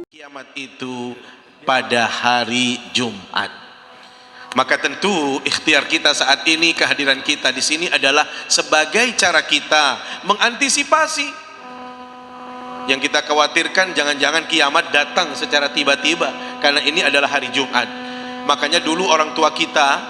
Kiamat itu pada hari Jumat. Maka tentu ikhtiar kita saat ini, kehadiran kita di sini adalah sebagai cara kita mengantisipasi. Yang kita khawatirkan jangan-jangan kiamat datang secara tiba-tiba, karena ini adalah hari Jumat. Makanya dulu orang tua kita,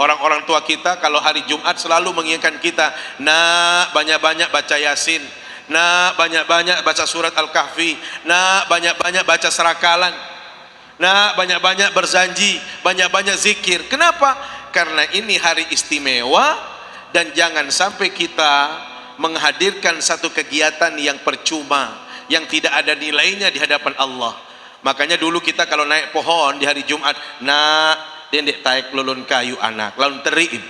orang-orang tua kita kalau hari Jumat selalu mengingatkan kita, nak banyak-banyak baca Yasin, nak banyak-banyak baca surat Al-Kahfi, nak banyak-banyak baca serakalan, nak banyak-banyak berzanji, banyak-banyak zikir. Kenapa? Karena ini hari istimewa, dan jangan sampai kita menghadirkan satu kegiatan yang percuma, yang tidak ada nilainya di hadapan Allah. Makanya dulu kita kalau naik pohon di hari Jumat, nak dendek taik lulun kayu anak laun teriim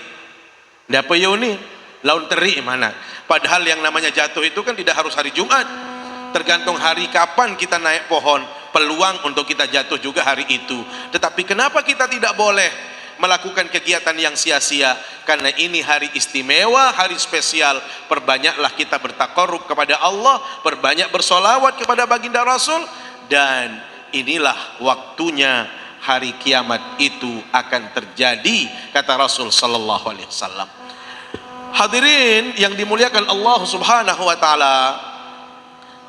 dapa ni laun teriim anak. Padahal yang namanya jatuh itu kan tidak harus hari Jumat, tergantung hari kapan kita naik pohon, peluang untuk kita jatuh juga hari itu. Tetapi kenapa kita tidak boleh melakukan kegiatan yang sia-sia? Karena ini hari istimewa, hari spesial. Perbanyaklah kita bertakarrub kepada Allah, perbanyak bersolawat kepada baginda Rasul, dan inilah waktunya hari kiamat itu akan terjadi, kata Rasul sallallahu alaihi wasallam. Hadirin yang dimuliakan Allah Subhanahu wa taala,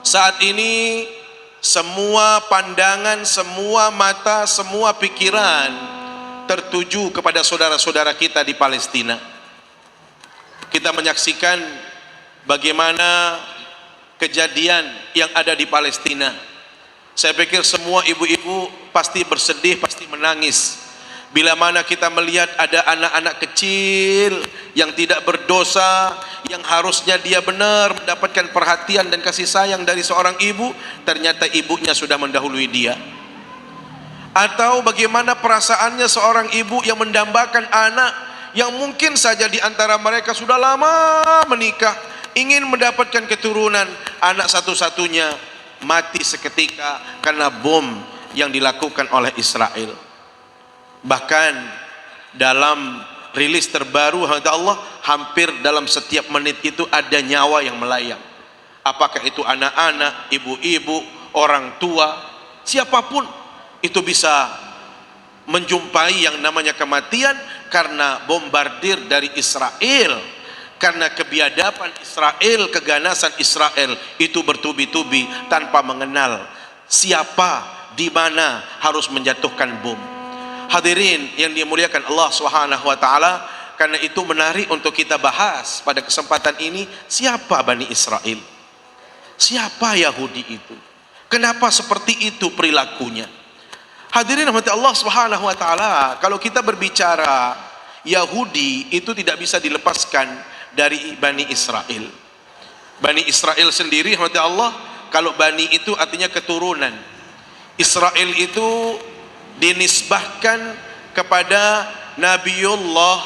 saat ini semua pandangan, semua mata, semua pikiran tertuju kepada saudara-saudara kita di Palestina. Kita menyaksikan bagaimana kejadian yang ada di Palestina. Saya pikir semua ibu-ibu pasti bersedih, pasti menangis bila mana kita melihat ada anak-anak kecil yang tidak berdosa, yang harusnya dia benar mendapatkan perhatian dan kasih sayang dari seorang ibu, ternyata ibunya sudah mendahului dia. Atau bagaimana perasaannya seorang ibu yang mendambakan anak yang mungkin saja di antara mereka sudah lama menikah, ingin mendapatkan keturunan, anak satu-satunya mati seketika karena bom yang dilakukan oleh Israel. Bahkan dalam rilis terbaru Allah, hampir dalam setiap menit itu ada nyawa yang melayang. Apakah itu anak-anak, ibu-ibu, orang tua, siapapun itu bisa menjumpai yang namanya kematian karena bombardir dari Israel, karena kebiadaban Israel, keganasan Israel itu bertubi-tubi tanpa mengenal siapa, di mana harus menjatuhkan bom. Hadirin yang dimuliakan Allah Subhanahu wa taala, karena itu menarik untuk kita bahas pada kesempatan ini, siapa Bani Israel? Siapa Yahudi itu? Kenapa seperti itu perilakunya? Hadirin rahmati Allah Subhanahu wa taala, kalau kita berbicara Yahudi itu tidak bisa dilepaskan dari Bani Israel. Bani Israel sendiri rahmati Allah, kalau Bani itu artinya keturunan. Israel itu dinisbahkan kepada Nabiullah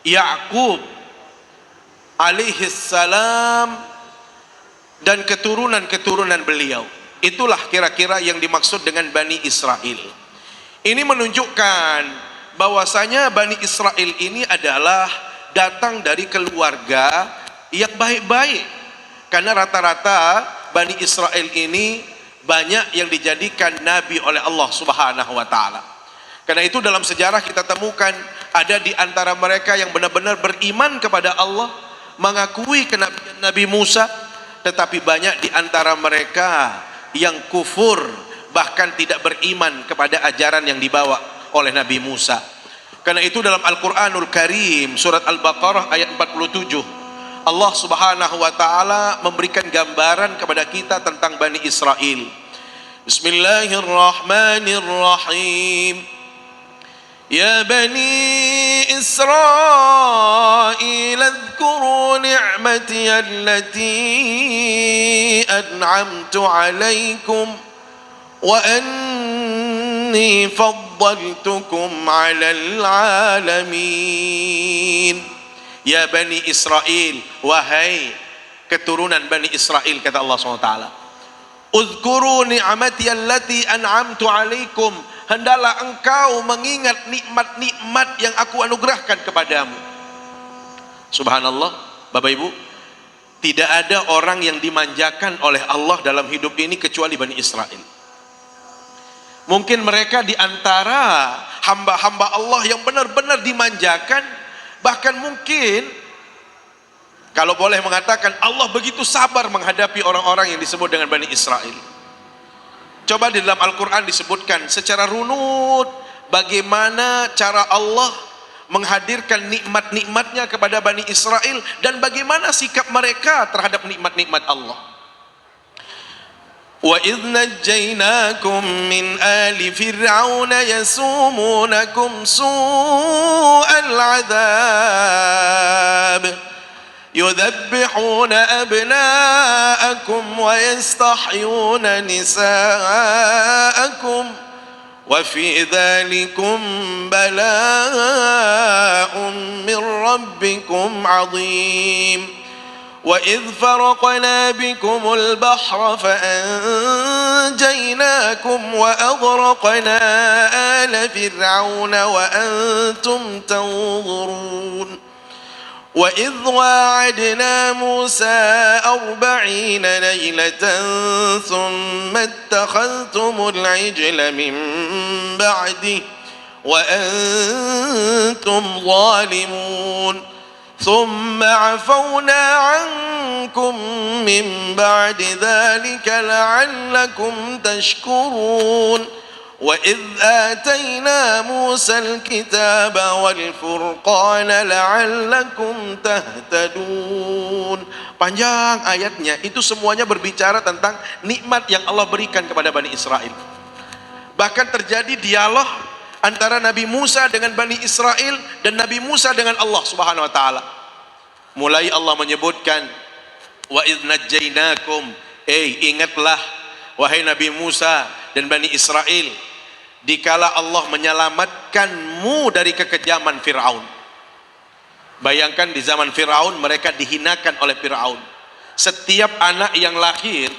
Ya'qub alaihi salam dan keturunan-keturunan beliau. Itulah kira-kira yang dimaksud dengan Bani Israel. Ini menunjukkan bahwasanya Bani Israel ini adalah datang dari keluarga yang baik-baik. Karena rata-rata Bani Israel ini banyak yang dijadikan nabi oleh Allah Subhanahu wa taala. Karena itu dalam sejarah kita temukan ada di antara mereka yang benar-benar beriman kepada Allah, mengakui kenabian Nabi Musa, tetapi banyak di antara mereka yang kufur, bahkan tidak beriman kepada ajaran yang dibawa oleh Nabi Musa. Karena itu dalam Al-Quranul Karim surat Al-Baqarah ayat 47, Allah Subhanahu wa taala memberikan gambaran kepada kita tentang Bani Israel. Bismillahirrahmanirrahim. Ya Bani Israel, adhkuru ni'mati allati an'amtu alaikum wa anni faddaltukum 'alal 'alamin. ya Bani Israel, wahai keturunan Bani Israel, kata Allah SWT, uzkuru ni'mati allati an'amtu alaikum, hendaklah engkau mengingat nikmat-nikmat yang aku anugerahkan kepadamu. Subhanallah, Bapak Ibu, tidak ada orang yang dimanjakan oleh Allah dalam hidup ini kecuali Bani Israel. Mungkin mereka di antara hamba-hamba Allah yang benar-benar dimanjakan, bahkan mungkin kalau boleh mengatakan Allah begitu sabar menghadapi orang-orang yang disebut dengan Bani Israel. Coba di dalam Al-Quran disebutkan secara runut bagaimana cara Allah menghadirkan nikmat-nikmatnya kepada Bani Israel dan bagaimana sikap mereka terhadap nikmat-nikmat Allah. وَإِذْ نَجَّيْنَاكُمْ مِنْ آلِ فِرْعَوْنَ يَسُومُونَكُمْ سُوءَ الْعَذَابِ يُذَبِّحُونَ أَبْنَاءَكُمْ وَيَسْتَحْيُونَ نِسَاءَكُمْ وَفِي ذَلِكُمْ بَلَاءٌ مِّن رَّبِّكُمْ عَظِيمٌ وَإِذْ فَرَقْنَا بِكُمُ الْبَحْرَ فَأَنْجَيْنَاكُمْ وَأَغْرَقْنَا آلَ فِرْعَوْنَ وَأَنْتُمْ تَنظُرُونَ وَإِذْ وَاعَدْنَا مُوسَى 40 لَيْلَةً ثُمَّ اتَّخَذْتُمُ الْعِجْلَ مِنْ بَعْدِهِ وَأَنْتُمْ ظَالِمُونَ ثم عفونا عنكم من بعد ذلك لعلكم تشكرون وإذ آتينا موسى الكتاب والفرقان لعلكم تهتدون. Panjang ayatnya, itu semuanya berbicara tentang nikmat yang Allah berikan kepada Bani Israel. Bahkan terjadi dialog antara Nabi Musa dengan Bani Israel dan Nabi Musa dengan Allah Subhanahu wa taala. Mulai Allah menyebutkan wa idz najjainakum, ingatlah wahai Nabi Musa dan Bani Israel dikala Allah menyelamatkanmu dari kekejaman Firaun. Bayangkan di zaman Firaun mereka dihinakan oleh Firaun. Setiap anak yang lahir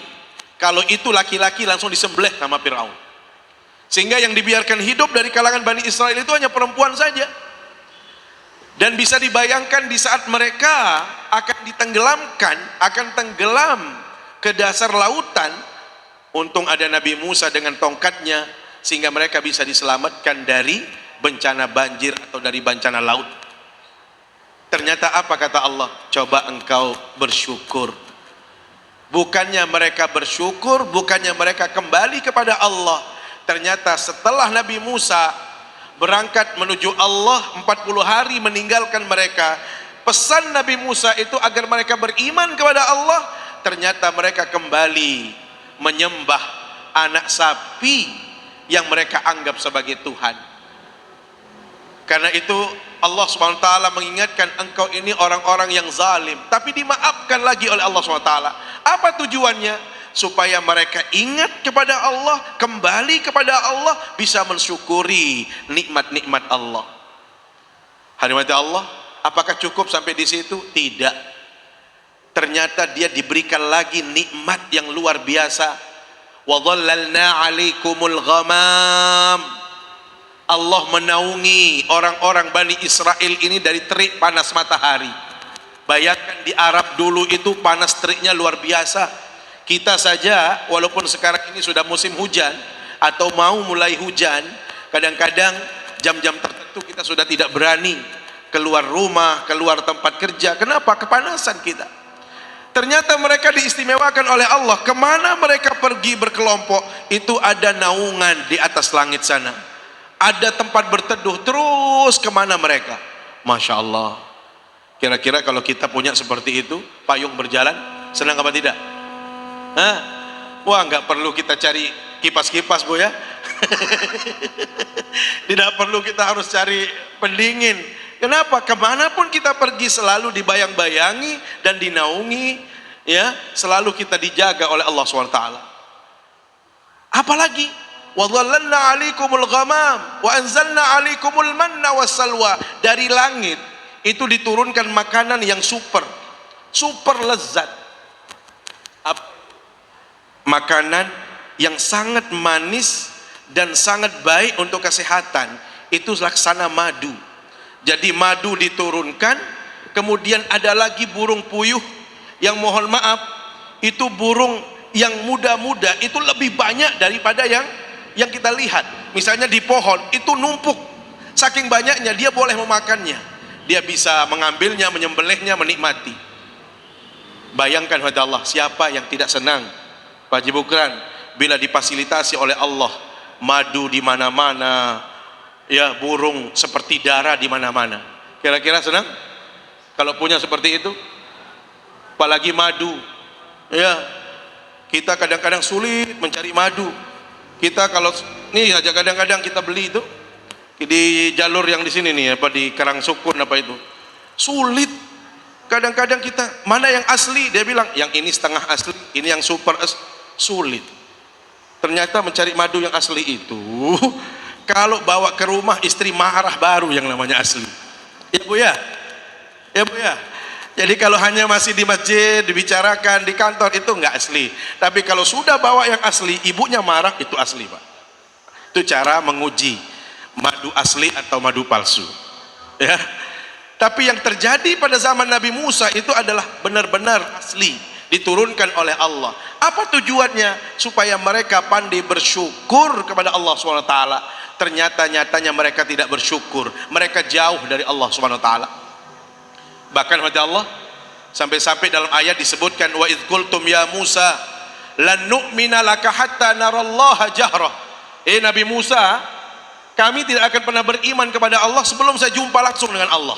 kalau itu laki-laki langsung disembelih sama Firaun. Sehingga yang dibiarkan hidup dari kalangan Bani Israel itu hanya perempuan saja. Dan bisa dibayangkan di saat mereka akan ditenggelamkan, akan tenggelam ke dasar lautan, untung ada Nabi Musa dengan tongkatnya sehingga mereka bisa diselamatkan dari bencana banjir atau dari bencana laut. Ternyata apa kata Allah? Coba engkau bersyukur. Bukannya mereka bersyukur, bukannya mereka kembali kepada Allah. Ternyata setelah Nabi Musa berangkat menuju Allah 40 hari meninggalkan mereka, pesan Nabi Musa itu agar mereka beriman kepada Allah. Ternyata mereka kembali menyembah anak sapi yang mereka anggap sebagai Tuhan. Karena itu Allah SWT mengingatkan, engkau ini orang-orang yang zalim, tapi dimaafkan lagi oleh Allah SWT. Apa tujuannya? Supaya mereka ingat kepada Allah, kembali kepada Allah, bisa mensyukuri nikmat-nikmat Allah. Hadirin Allah, apakah cukup sampai di situ? Tidak. Ternyata dia diberikan lagi nikmat yang luar biasa. Wa dhallalna 'alaikumul ghamam. Allah menaungi orang-orang Bani Israel ini dari terik panas matahari. Bayangkan di Arab dulu itu panas teriknya luar biasa. Kita saja walaupun sekarang ini sudah musim hujan atau mau mulai hujan, kadang-kadang jam-jam tertentu kita sudah tidak berani keluar rumah, keluar tempat kerja. Kenapa? Kepanasan kita. Ternyata mereka diistimewakan oleh Allah. Kemana mereka pergi berkelompok, itu ada naungan di atas langit sana. Ada tempat berteduh, terus kemana mereka? Masya Allah. Kira-kira kalau kita punya seperti itu, payung berjalan, senang apa tidak? Hah? Wah, nggak perlu kita cari kipas-kipas, Bu, ya. Tidak perlu kita harus cari pendingin. Kenapa? Kemanapun kita pergi selalu dibayang-bayangi dan dinaungi, ya, selalu kita dijaga oleh Allah SWT. Apalagi wa dhallalna 'alaikumul ghamam wa anzalna 'alaikumul manna wassalwa. Dari langit itu diturunkan makanan yang super lezat. Makanan yang sangat manis dan sangat baik untuk kesehatan, itu laksana madu. Jadi madu diturunkan, kemudian ada lagi burung puyuh yang mohon maaf, itu burung yang muda-muda itu lebih banyak daripada yang kita lihat. Misalnya di pohon itu numpuk, saking banyaknya dia boleh memakannya, dia bisa mengambilnya, menyembelihnya, menikmati. Bayangkan pada Allah, siapa yang tidak senang Pak Haji Bukran bila difasilitasi oleh Allah madu di mana-mana, ya, burung seperti darah di mana-mana. Kira-kira senang kalau punya seperti itu? Apalagi madu, ya, kita kadang-kadang sulit mencari madu. Kita kalau nih aja kadang-kadang kita beli itu di jalur yang di sini nih, apa di Karangsukun apa itu, sulit. Kadang-kadang kita mana yang asli, dia bilang yang ini setengah asli, ini yang super sulit. Ternyata mencari madu yang asli itu kalau bawa ke rumah istri marah, baru yang namanya asli. Ya Bu ya, ya Bu ya. Jadi kalau hanya masih di masjid dibicarakan, di kantor, itu enggak asli. Tapi kalau sudah bawa yang asli, ibunya marah, itu asli Pak. Itu cara menguji madu asli atau madu palsu, ya. Tapi yang terjadi pada zaman Nabi Musa itu adalah benar-benar asli, diturunkan oleh Allah. Apa tujuannya? Supaya mereka pandai bersyukur kepada Allah SWT. Ternyata nyatanya mereka tidak bersyukur, mereka jauh dari Allah SWT. Bahkan pada Allah sampai-sampai dalam ayat disebutkan, wa idz qultum ya Musa lan nu'mina laka hatta narallaha jahrah. Nabi Musa, kami tidak akan pernah beriman kepada Allah sebelum saya jumpa langsung dengan Allah.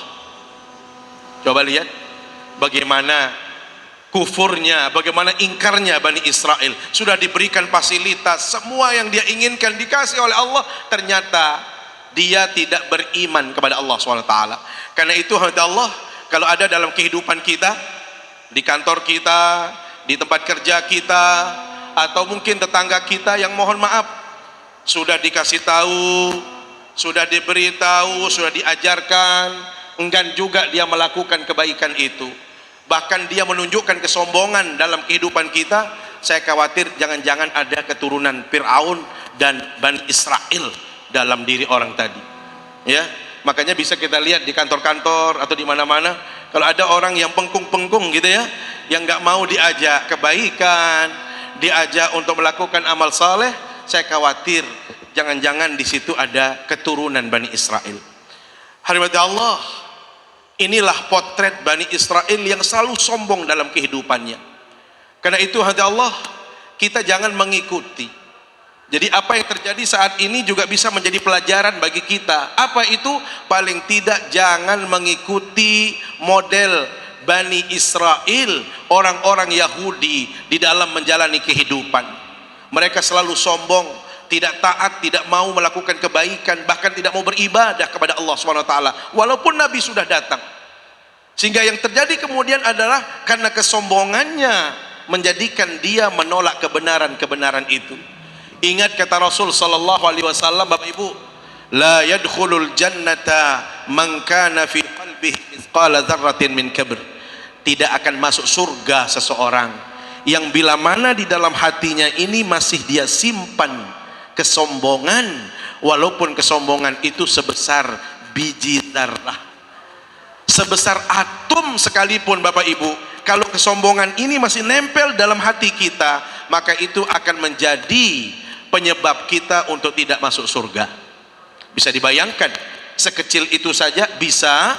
Coba lihat bagaimana kufurnya, bagaimana ingkarnya Bani Israel. Sudah diberikan fasilitas, semua yang dia inginkan dikasih oleh Allah, ternyata dia tidak beriman kepada Allah SWT. Karena itu Allah, kalau ada dalam kehidupan kita, di kantor kita, di tempat kerja kita, atau mungkin tetangga kita yang mohon maaf sudah dikasih tahu, sudah diberitahu, sudah diajarkan, enggan juga dia melakukan kebaikan itu, bahkan dia menunjukkan kesombongan dalam kehidupan kita, saya khawatir jangan-jangan ada keturunan Fir'aun dan Bani Israel dalam diri orang tadi, ya. Makanya bisa kita lihat di kantor-kantor atau di mana-mana, kalau ada orang yang pengkung-pengkung gitu ya, yang nggak mau diajak kebaikan, diajak untuk melakukan amal saleh, saya khawatir jangan-jangan di situ ada keturunan Bani Israel. Hadirat Allah, inilah potret Bani Israel yang selalu sombong dalam kehidupannya. Karena itu hadirat Allah, kita jangan mengikuti. Jadi apa yang terjadi saat ini juga bisa menjadi pelajaran bagi kita. Apa itu? Paling tidak jangan mengikuti model Bani Israel, orang-orang Yahudi di dalam menjalani kehidupan. Mereka selalu sombong, tidak taat, tidak mau melakukan kebaikan, bahkan tidak mau beribadah kepada Allah SWT walaupun Nabi sudah datang. Sehingga yang terjadi kemudian adalah karena kesombongannya menjadikan dia menolak kebenaran-kebenaran itu. Ingat kata Rasul sallallahu alaihi wasallam, Bapak Ibu, la yadkhulul jannata man kana fi qalbihi mithqala dzarratin min kibr. Tidak akan masuk surga seseorang yang bila mana di dalam hatinya ini masih dia simpan kesombongan, walaupun kesombongan itu sebesar biji zarrah, sebesar atom sekalipun. Bapak Ibu, kalau kesombongan ini masih nempel dalam hati kita, maka itu akan menjadi penyebab kita untuk tidak masuk surga. Bisa dibayangkan, sekecil itu saja bisa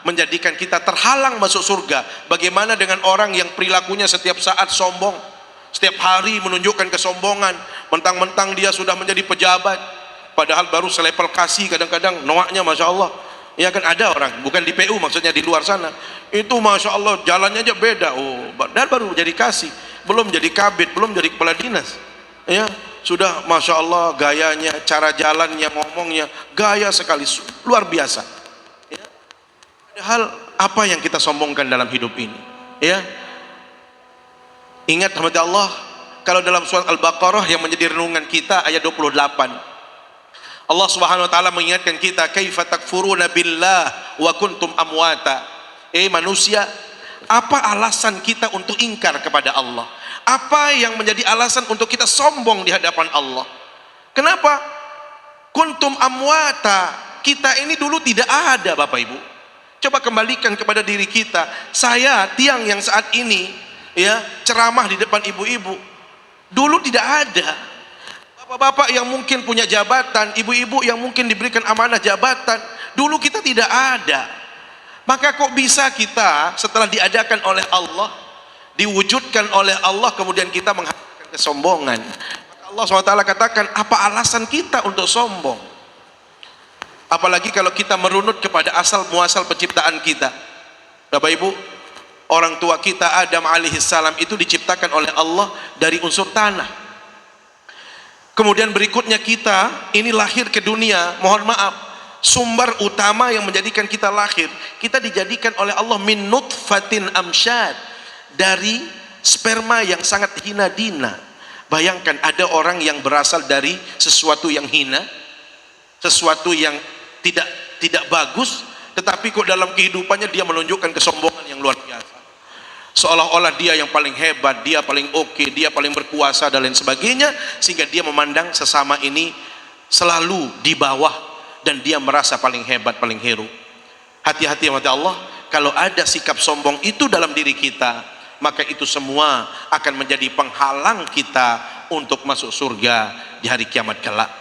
menjadikan kita terhalang masuk surga. Bagaimana dengan orang yang perilakunya setiap saat sombong, setiap hari menunjukkan kesombongan, mentang-mentang dia sudah menjadi pejabat, padahal baru selepel kasih, kadang-kadang noaknya Masya Allah. Ya kan ada orang, bukan di PU maksudnya, di luar sana, itu Masya Allah jalannya aja beda, dan baru jadi kasih, belum jadi kabid, belum jadi kepala dinas, ya sudah Masya Allah gayanya, cara jalannya, ngomongnya, gaya sekali, luar biasa, ya. Padahal apa yang kita sombongkan dalam hidup ini, ya. Ingat rahmat Allah, kalau dalam surat Al-Baqarah yang menjadi renungan kita ayat 28, Allah Subhanahu wa taala mengingatkan kita, kaifa takfuruna billah wa kuntum amwata. Manusia, apa alasan kita untuk ingkar kepada Allah? Apa yang menjadi alasan untuk kita sombong di hadapan Allah? Kenapa? Kuntum amwata, kita ini dulu tidak ada, Bapak Ibu. Coba kembalikan kepada diri kita. Saya tiang yang saat ini ya ceramah di depan ibu-ibu, dulu tidak ada. Bapak-bapak yang mungkin punya jabatan, ibu-ibu yang mungkin diberikan amanah jabatan, dulu kita tidak ada. Maka kok bisa kita setelah diadakan oleh Allah, diwujudkan oleh Allah, kemudian kita menghadirkan kesombongan? Maka Allah SWT katakan, apa alasan kita untuk sombong? Apalagi kalau kita merunut kepada asal muasal penciptaan kita. Bapak Ibu, orang tua kita Adam alaihissalam itu diciptakan oleh Allah dari unsur tanah. Kemudian berikutnya kita ini lahir ke dunia, mohon maaf, sumber utama yang menjadikan kita lahir, kita dijadikan oleh Allah min nutfatin amsyad, dari sperma yang sangat hina dina. Bayangkan ada orang yang berasal dari sesuatu yang hina, sesuatu yang tidak bagus, tetapi kok dalam kehidupannya dia menunjukkan kesombongan yang luar biasa, seolah-olah dia yang paling hebat, dia paling oke, dia paling berkuasa dan lain sebagainya, sehingga dia memandang sesama ini selalu di bawah dan dia merasa paling hebat, paling hero. Hati-hati mata Allah, kalau ada sikap sombong itu dalam diri kita, maka itu semua akan menjadi penghalang kita untuk masuk surga di hari kiamat kelak.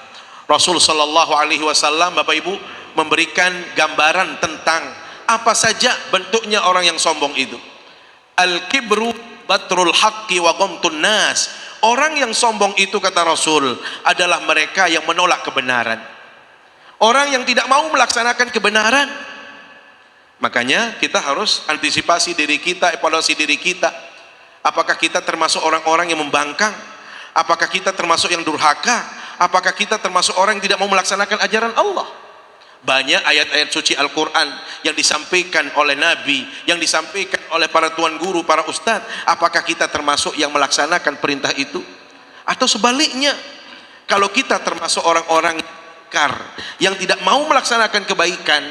Rasul sallallahu alaihi wasallam, Bapak Ibu, memberikan gambaran tentang apa saja bentuknya orang yang sombong itu. Al-kibru batrul haqqi wa ghamtun nas. Orang yang sombong itu, kata Rasul, adalah mereka yang menolak kebenaran, orang yang tidak mau melaksanakan kebenaran. Makanya kita harus antisipasi diri kita, evaluasi diri kita. Apakah kita termasuk orang-orang yang membangkang? Apakah kita termasuk yang durhaka? Apakah kita termasuk orang yang tidak mau melaksanakan ajaran Allah? Banyak ayat-ayat suci Al-Quran yang disampaikan oleh Nabi, yang disampaikan oleh para tuan guru, para ustadz. Apakah kita termasuk yang melaksanakan perintah itu? Atau sebaliknya, kalau kita termasuk orang-orang yang tidak mau melaksanakan kebaikan,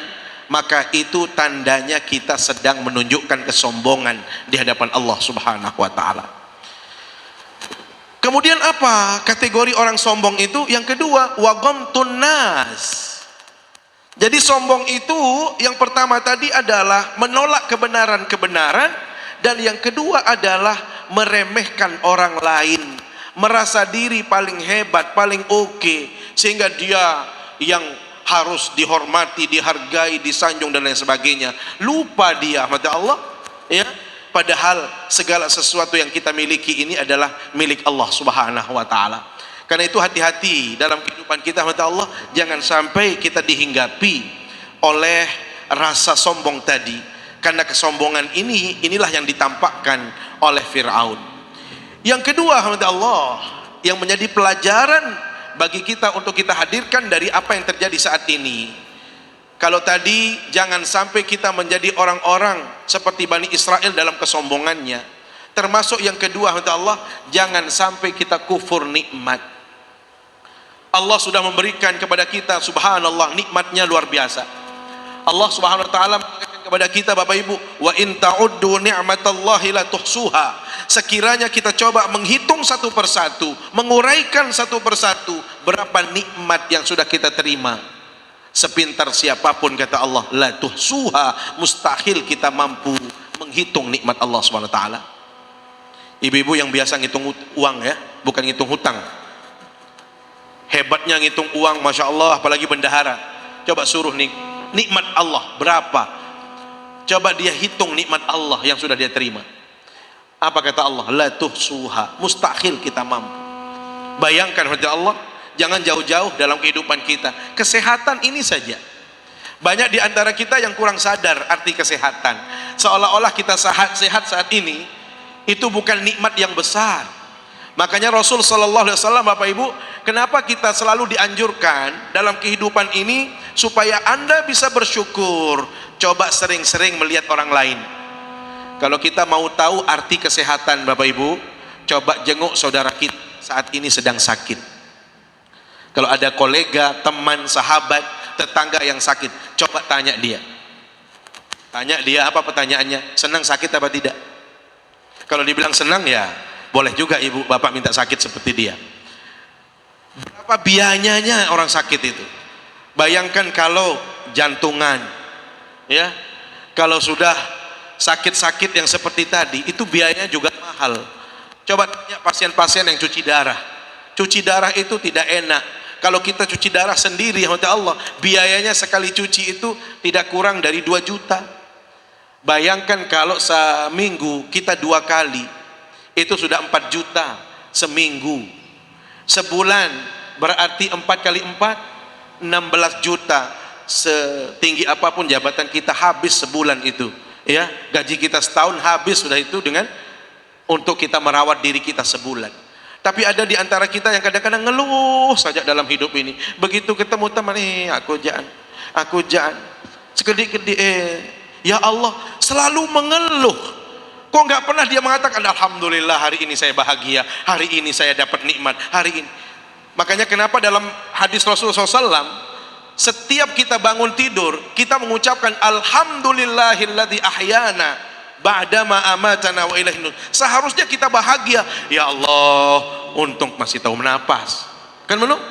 maka itu tandanya kita sedang menunjukkan kesombongan di hadapan Allah Subhanahu wa ta'ala. Kemudian apa kategori orang sombong itu? Yang kedua, wa ghamtun nas. Jadi sombong itu yang pertama tadi adalah menolak kebenaran-kebenaran, dan yang kedua adalah meremehkan orang lain, merasa diri paling hebat, paling oke, sehingga dia yang harus dihormati, dihargai, disanjung dan lain sebagainya. Lupa dia mata Allah, ya, padahal segala sesuatu yang kita miliki ini adalah milik Allah Subhanahu wa ta'ala. Karena itu hati-hati dalam kehidupan kita mata Allah, jangan sampai kita dihinggapi oleh rasa sombong tadi. Karena kesombongan inilah yang ditampakkan oleh Fir'aun. Yang kedua mata Allah, yang menjadi pelajaran bagi kita untuk kita hadirkan dari apa yang terjadi saat ini. Kalau tadi jangan sampai kita menjadi orang-orang seperti Bani Israel dalam kesombongannya. Termasuk yang kedua kata Allah, jangan sampai kita kufur nikmat. Allah sudah memberikan kepada kita, subhanallah, nikmatnya luar biasa. Allah Subhanahu wa ta'ala mengatakan kepada kita, Bapak Ibu, wa in ta'uddu ni'matallahi la tuhsuha. Sekiranya kita coba menghitung satu persatu, menguraikan satu persatu, berapa nikmat yang sudah kita terima, sepintar siapapun kata Allah, la tuhsuha, mustahil kita mampu menghitung nikmat Allah Subhanahu wa ta'ala. Ibu-ibu yang biasa ngitung uang ya, bukan ngitung hutang. Hebatnya ngitung uang, Masya Allah, apalagi bendahara. Coba suruh nikmat Allah berapa, coba dia hitung nikmat Allah yang sudah dia terima. Apa kata Allah? La tuhsuha, mustahil kita mampu. Bayangkan kata Allah, jangan jauh-jauh dalam kehidupan kita. Kesehatan ini saja, banyak di antara kita yang kurang sadar arti kesehatan. Seolah-olah kita sehat saat ini itu bukan nikmat yang besar. Makanya Rasul sallallahu alaihi wasallam, Bapak Ibu, kenapa kita selalu dianjurkan dalam kehidupan ini supaya Anda bisa bersyukur, coba sering-sering melihat orang lain. Kalau kita mau tahu arti kesehatan, Bapak Ibu, coba jenguk saudara kita saat ini sedang sakit. Kalau ada kolega, teman, sahabat, tetangga yang sakit, coba tanya dia, Tanya dia apa pertanyaannya, senang sakit apa tidak? Kalau dibilang senang ya boleh juga ibu bapak minta sakit seperti dia. Berapa biayanya orang sakit itu? Bayangkan kalau jantungan, ya, kalau sudah sakit-sakit yang seperti tadi, itu biayanya juga mahal. Coba tanya pasien-pasien yang cuci darah. Cuci darah itu tidak enak. Kalau kita cuci darah sendiri, ya Allah, biayanya sekali cuci itu tidak kurang dari 2 juta. Bayangkan kalau seminggu kita 2 kali, itu sudah 4 juta seminggu. Sebulan berarti 4 kali 4, 16 juta. Setinggi apapun jabatan kita habis sebulan itu, ya, gaji kita setahun habis sudah itu dengan untuk kita merawat diri kita sebulan. Tapi ada di antara kita yang kadang-kadang ngeluh saja dalam hidup ini. Begitu ketemu teman, aku jangan sekedik-kedik, ya Allah, selalu mengeluh. Kok nggak pernah dia mengatakan alhamdulillah hari ini saya bahagia, hari ini saya dapat nikmat, hari ini. Makanya kenapa dalam hadis Rasulullah SAW, setiap kita bangun tidur, kita mengucapkan alhamdulillahilladzi ahyana ba'dama amatana wa ilaihin nusyur. Seharusnya kita bahagia, ya Allah, untung masih tahu menapas. Kan menurut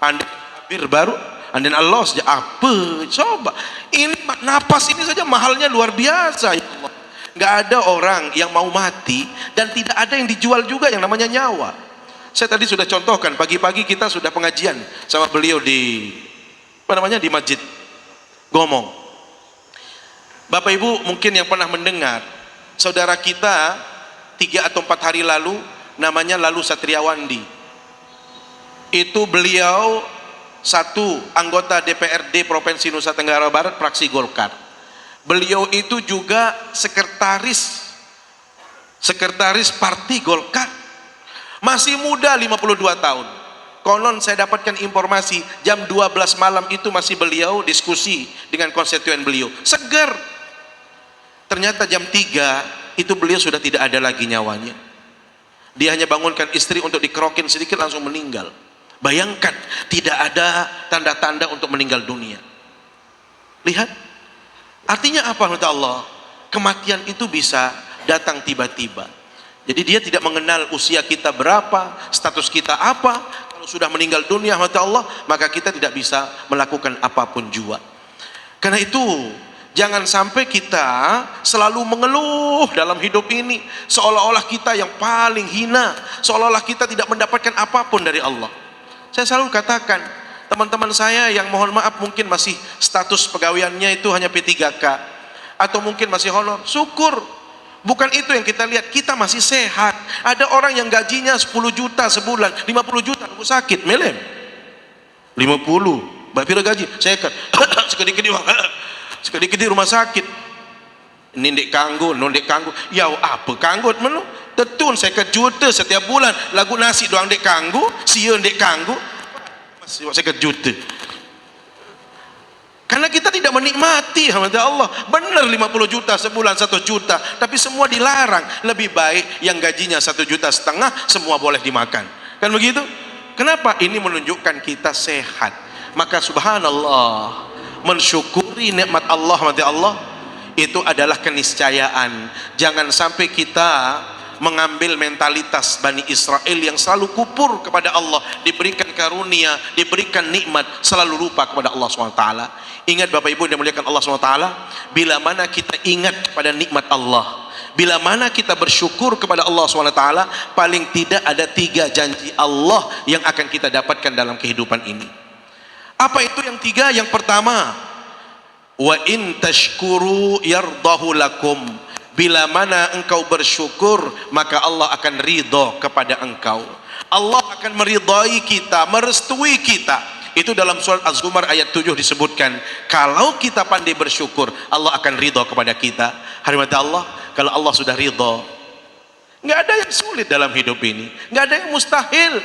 Anda hampir baru, Anda Allah sejak apa? Coba, ini napas ini saja mahalnya luar biasa, ya Allah. Nggak ada orang yang mau mati dan tidak ada yang dijual juga yang namanya nyawa. Saya tadi sudah contohkan, pagi-pagi kita sudah pengajian sama beliau di di Masjid Gomong. Bapak Ibu mungkin yang pernah mendengar saudara kita 3 atau 4 hari lalu, namanya Lalu Satriawandi. Itu beliau satu anggota DPRD Provinsi Nusa Tenggara Barat fraksi Golkar. Beliau itu juga sekretaris partai Golkar. Masih muda, 52 tahun. Konon saya dapatkan informasi jam 12 malam itu masih beliau diskusi dengan konstituen beliau. Segar. Ternyata jam 3 itu beliau sudah tidak ada lagi nyawanya. Dia hanya bangunkan istri untuk dikerokin sedikit langsung meninggal. Bayangkan, tidak ada tanda-tanda untuk meninggal dunia. Lihat, artinya apa menurut Allah? Kematian itu bisa datang tiba-tiba. Jadi dia tidak mengenal usia kita berapa, status kita apa. Kalau sudah meninggal dunia menurut Allah, maka kita tidak bisa melakukan apapun juga. Karena itu jangan sampai kita selalu mengeluh dalam hidup ini, seolah-olah kita yang paling hina, seolah-olah kita tidak mendapatkan apapun dari Allah. Saya selalu katakan, teman-teman saya yang mohon maaf mungkin masih status pegawaiannya itu hanya P3K, atau mungkin masih honor, syukur. Bukan itu yang kita lihat, kita masih sehat. Ada orang yang gajinya 10 juta sebulan, 50 juta, aku sakit, melem 50, berapa gaji? Saya kan sekali-kali rumah sakit, ini ndek kanggo, ndek kanggo, ya apa kanggo menu? Tetun saya juta setiap bulan, lagu nasi doang ndek kanggo, sia ndek kanggo, masih saya juta. Karena kita tidak menikmati rahmat Allah. Benar 50 juta sebulan, 1 juta, tapi semua dilarang. Lebih baik yang gajinya 1,5 juta semua boleh dimakan. Kan begitu? Kenapa? Ini menunjukkan kita sehat. Maka subhanallah, mensyukuri nikmat Allah, rahmat Allah, itu adalah keniscayaan. Jangan sampai kita mengambil mentalitas Bani Israel yang selalu kupur kepada Allah, diberikan karunia, diberikan nikmat, selalu lupa kepada Allah SWT. Ingat Bapak Ibu yang dimuliakan Allah SWT, bila mana kita ingat pada nikmat Allah, bila mana kita bersyukur kepada Allah SWT, paling tidak ada 3 janji Allah yang akan kita dapatkan dalam kehidupan ini. Apa itu yang 3? Yang pertama, wa in tashkuru yardahu lakum. Bila mana engkau bersyukur, maka Allah akan ridho kepada engkau. Allah akan meridhai kita, merestui kita. Itu dalam surat Az-Zumar ayat 7 disebutkan, kalau kita pandai bersyukur, Allah akan ridho kepada kita. Hadirat Allah, kalau Allah sudah ridho, nggak ada yang sulit dalam hidup ini, nggak ada yang mustahil.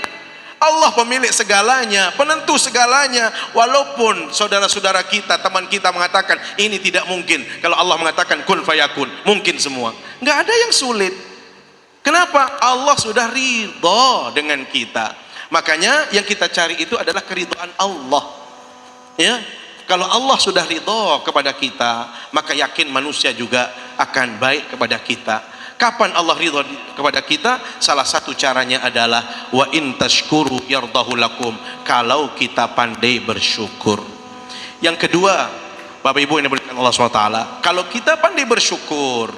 Allah pemilik segalanya, penentu segalanya. Walaupun saudara-saudara kita, teman kita mengatakan ini tidak mungkin, kalau Allah mengatakan kun fayakun, mungkin semua. Nggak ada yang sulit. Kenapa? Allah sudah ridho dengan kita. Makanya yang kita cari itu adalah keridhaan Allah. Ya, Kalau Allah sudah ridho kepada kita, maka yakin manusia juga akan baik kepada kita. Kapan Allah ridho kepada kita? Salah satu caranya adalah wa in tashkuru yardahu lakum, kalau kita pandai bersyukur. Yang kedua, Bapak Ibu yang dimuliakan Allah SWT, kalau kita pandai bersyukur,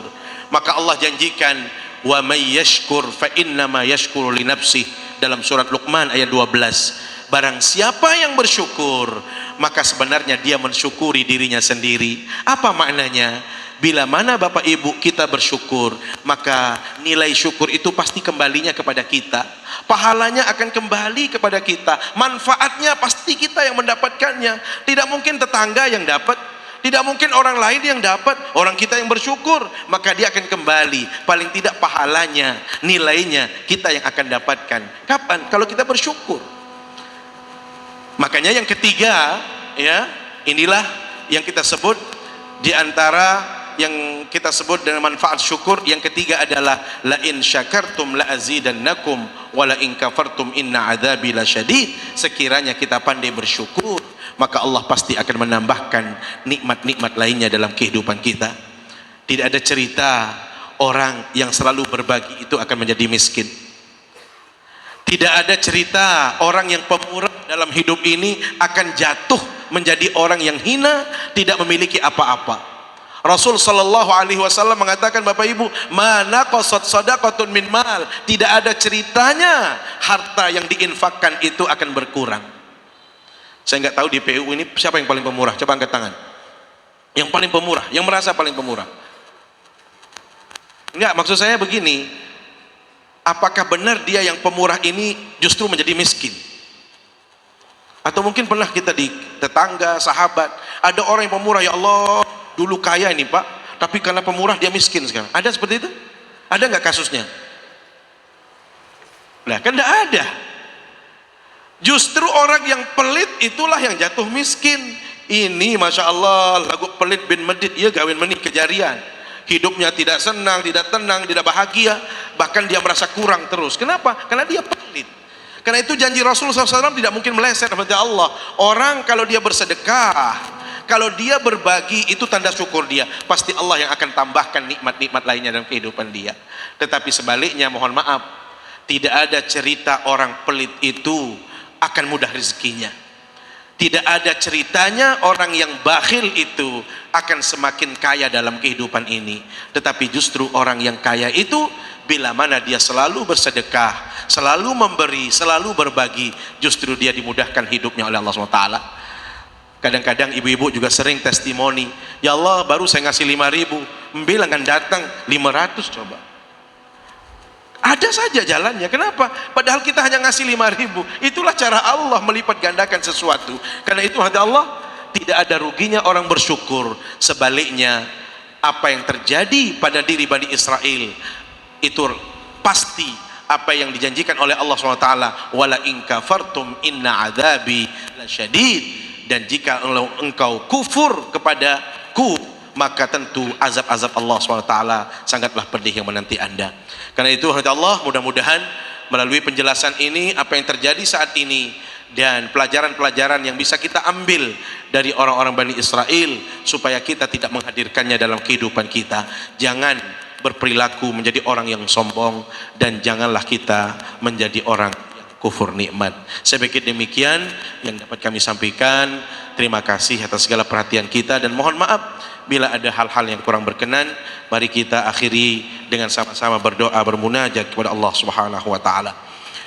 maka Allah janjikan wa may yashkur fa innama yashkuru li nafsih, dalam surat Luqman ayat 12. Barang siapa yang bersyukur, maka sebenarnya dia mensyukuri dirinya sendiri. Apa maknanya? Bila mana Bapak Ibu kita bersyukur, maka nilai syukur itu pasti kembalinya kepada kita. Pahalanya akan kembali kepada kita. Manfaatnya pasti kita yang mendapatkannya. Tidak mungkin tetangga yang dapat, tidak mungkin orang lain yang dapat. Orang kita yang bersyukur, maka dia akan kembali. Paling tidak pahalanya, nilainya kita yang akan dapatkan. Kapan? Kalau kita bersyukur. Makanya yang ketiga, ya, inilah yang kita sebut di antara yang kita sebut dengan manfaat syukur. Yang ketiga adalah la in syakartum la azidannakum wa la in kafartum inna adzabi lasyadid. Sekiranya kita pandai bersyukur, maka Allah pasti akan menambahkan nikmat-nikmat lainnya dalam kehidupan kita. Tidak ada cerita orang yang selalu berbagi itu akan menjadi miskin. Tidak ada cerita orang yang pemurah dalam hidup ini akan jatuh menjadi orang yang hina, tidak memiliki apa-apa. Rasul sallallahu alaihi wasallam mengatakan, Bapak Ibu, mana qasat sadaqatun min mal, tidak ada ceritanya harta yang diinfakkan itu akan berkurang. Saya nggak tahu di PU ini siapa yang paling pemurah, coba angkat tangan. Yang paling pemurah, yang merasa paling pemurah. Enggak, maksud saya begini, apakah benar dia yang pemurah ini justru menjadi miskin? Atau mungkin pernah kita di tetangga, sahabat, ada orang yang pemurah, ya Allah, dulu kaya ini Pak, tapi karena pemurah dia miskin sekarang. Ada seperti itu? Ada nggak kasusnya? Nah, kan nggak ada. Justru orang yang pelit itulah yang jatuh miskin. Ini Masya Allah, lagu Pelit bin Medit, ia gawin menik kejarian. Hidupnya tidak senang, tidak tenang, tidak bahagia, bahkan dia merasa kurang terus. Kenapa? Karena dia pelit. Karena itu janji Rasulullah SAW tidak mungkin meleset kepada Allah. Orang kalau dia bersedekah, kalau dia berbagi, itu tanda syukur dia. Pasti Allah yang akan tambahkan nikmat-nikmat lainnya dalam kehidupan dia. Tetapi sebaliknya, mohon maaf, tidak ada cerita orang pelit itu akan mudah rezekinya. Tidak ada ceritanya orang yang bakhil itu akan semakin kaya dalam kehidupan ini. Tetapi justru orang yang kaya itu, bila mana dia selalu bersedekah, selalu memberi, selalu berbagi, justru dia dimudahkan hidupnya oleh Allah SWT. Kadang-kadang ibu-ibu juga sering testimoni, ya Allah baru saya ngasih 5.000, bilang kan datang 500 coba. Ada saja jalannya. Kenapa? Padahal kita hanya ngasih 5.000. Itulah cara Allah melipat gandakan sesuatu. Karena itu kata Allah, tidak ada ruginya orang bersyukur. Sebaliknya, apa yang terjadi pada diri Bani Israel itu pasti apa yang dijanjikan oleh Allah SWT. Wala in kafartum inna adzabi lasyadid. Dan jika engkau kufur kepadaku, maka tentu azab-azab Allah SWT sangatlah pedih yang menanti Anda. Karena itu Allah, mudah-mudahan melalui penjelasan ini, apa yang terjadi saat ini dan pelajaran-pelajaran yang bisa kita ambil dari orang-orang Bani Israel, supaya kita tidak menghadirkannya dalam kehidupan kita. Jangan berperilaku menjadi orang yang sombong, dan janganlah kita menjadi orang yang kufur nikmat. Saya pikir demikian yang dapat kami sampaikan. Terima kasih atas segala perhatian kita, dan mohon maaf bila ada hal-hal yang kurang berkenan. Mari kita akhiri dengan sama-sama berdoa, bermunajat kepada Allah Subhanahu wa taala.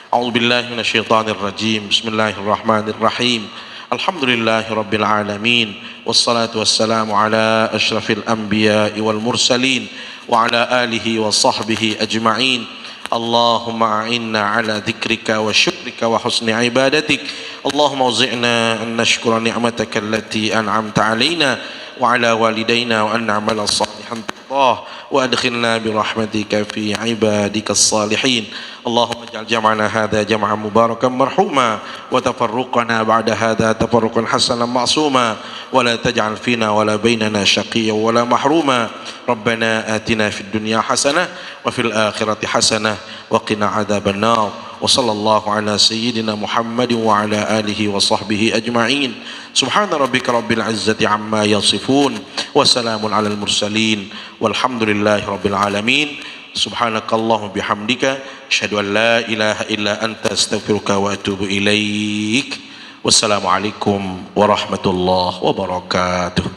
A'udzubillahi minasyaitonir rajim. Bismillahirrahmanirrahim. Alhamdulillahirabbil alamin. Wassalatu wassalamu ala asyrafil anbiya'i wal mursalin wa ala alihi wa sahbihi ajma'in. Allahumma a'inna ala dzikrika wa syukrika wa husni ibadatik. Allahumma uzi'na an nashkura ni'mataka allati an'amta alaina wa ala walidayna wa an na'mala salihan Allah wa adkhilna bi rahmatika fi ibadika as-salihin. Allahumma ij'al jam'ana hadha jam'an mubarakan marhuma wa tafarruqana ba'da hadha tafarruqan hasanan ma'suma wa la taj'al fina wa la bainana shaqiyyan wa la mahruma. Rabbana atina fid dunya hasanah wa fil akhirati hasanah wa qina adzaban nar. wa sallallahu ala sayyidina Muhammadin wa ala alihi wa sahbihi ajma'in. Subhana rabbika rabbil izzati amma yasifun wa salamun alal mursalin walhamdulillahi rabbil alamin. Subhanakallahumma bihamdika asyhadu an la ilaha illa anta astaghfiruka wa atubu ilaik. Wassalamualaikum warahmatullahi wabarakatuh.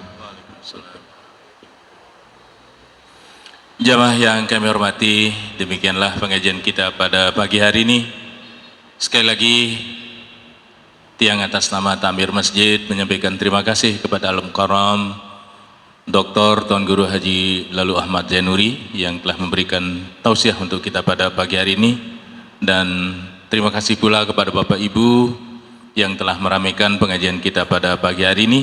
Jamaah yang kami hormati, demikianlah pengajian kita pada pagi hari ini. Sekali lagi, tiang atas nama Takmir Masjid menyampaikan terima kasih kepada Al-Mukarram Dr. Tuan Guru Haji Lalu Ahmad Zainuri yang telah memberikan tausiah untuk kita pada pagi hari ini, dan terima kasih pula kepada Bapak Ibu yang telah meramaikan pengajian kita pada pagi hari ini.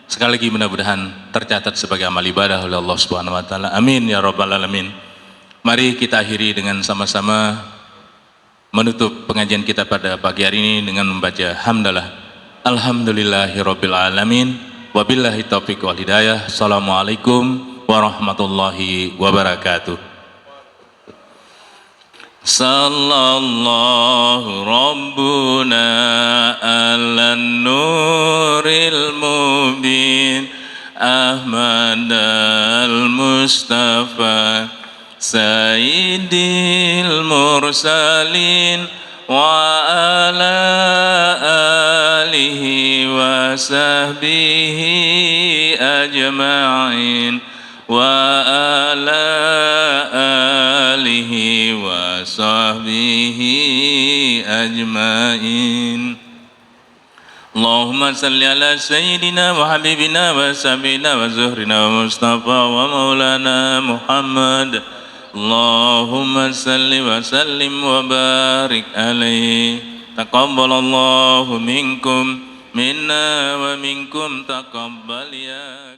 Sekali lagi mudah-mudahan tercatat sebagai amal ibadah oleh Allah Subhanahu wa taala. Amin ya rabbal alamin. Mari kita akhiri dengan sama-sama menutup pengajian kita pada pagi hari ini dengan membaca hamdalah. Alhamdulillahirabbil alamin. Wabillahi taufiq wal hidayah. Assalamualaikum warahmatullahi wabarakatuh. Sallallahu rabbuna ala nuril mubin Ahmad al-Mustafa Sayyidil mursalin wa ala alihi wa sahbihi ajma'in wa ala alihi wa sahbihi ajma'in. Allahumma salli ala sayyidina wa habibina wa sabina wa zuhrina wa mustafa wa maulana Muhammad. Allahumma salli wa sallim wa barik alaihi. Taqabbalallahu minkum minna wa minkum taqabbal ya